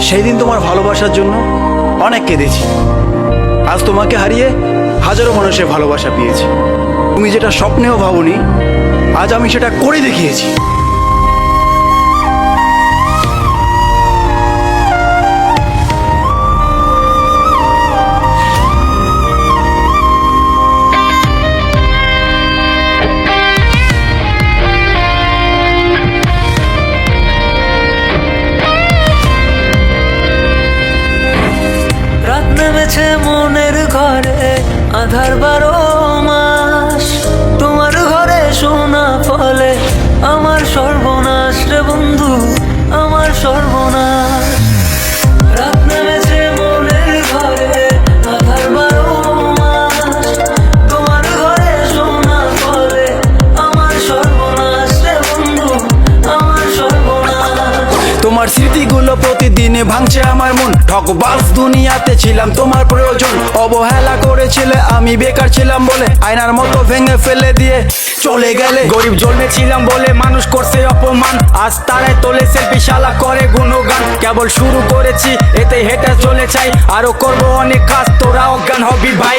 সেই দিন তোমার ভালোবাসার জন্য অনেক কেঁদেছি। আজ তোমাকে হারিয়ে হাজারো মানুষের ভালোবাসা পেয়েছি। তুমি যেটা স্বপ্নেও ভাবোনি, আজ আমি সেটা করে দেখিয়েছি। রাত নেমেছে মনের ঘরে, আধার 12 মাস। তোমার ঘরে শোনা ফলে আমার সর্বনাশ রে বন্ধু, আমার সর্বনাশ। রাত নেমেছে মনের ঘরে, আধার 12 মাস। তোমার ঘরে শোনা ফলে আমার সর্বনাশ রে বন্ধু, আমার সর্বনাশ। তোমার স্মৃতিগুলো প্রতিদিনে ভাঙছে আমার মন। ঠকবাজ দুনিয়াতে ছিলাম তোমার প্রয়োজন। অবহেলা করেছিলে, আমি বেকার ছিলাম বলে আয়নার মতো ভেঙে ফেলে দিয়ে চলে গেলে। গরিব ছিলাম বলে মানুষ করছে অপমান, আজ তারাই তোলে সেলফি, শালা করে গুণগান। কেবল শুরু করেছি, এতে হেঁটে চলে চাই, আরো করবো অনেক কাজ, তোরা অজ্ঞান হবি ভাই।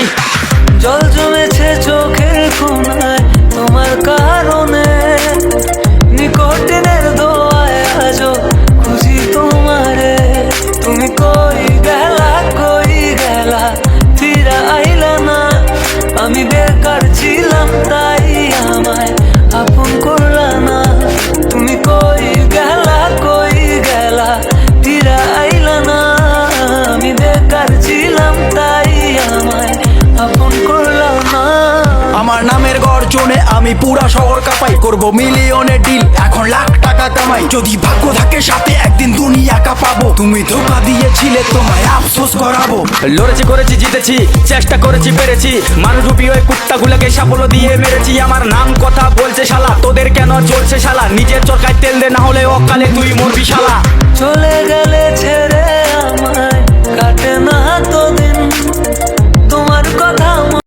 জল জমেছে চোখের কোণায় তোমার কারণে, নিকটের দোয়ায় আজও খুঁজি তোমারে। তুমি কই গেলা, কই গেলা, ফিরা আইলা না। আমি বেকার ছিলাম তাই আমায় আপন করলা না। তুমি কই গেলা, কই গেলা, ফিরা আইলা না। আমি বেকার ছিলাম তাই আমায় আপন করলা না। আমার নামের গর্জনে আমি পুরা শহর কাঁপাই, করবো মিলিয়নের ডিল, এখন লাখ টাকা কামাই। যদি ভাগ্য থাকে সাথে, একদিন দুনিয়া কাঁপাবো। তুমি ধোকা দিয়েছিলে, তোমায় আফসোস করাবো। লড়েছি, করেছি, জিতেছি, চেষ্টা করেছি, পেরেছি। মানুষ রূপী ওই কুত্তাগুলোকে সাফল্য দিয়ে মেরেছি। আমার নাম কথা বলছে শালা, তোদের কেন চলছে শালা? নিজের চরকায় তেল দে, না হলে অকালে তুই মরবি শালা। চলে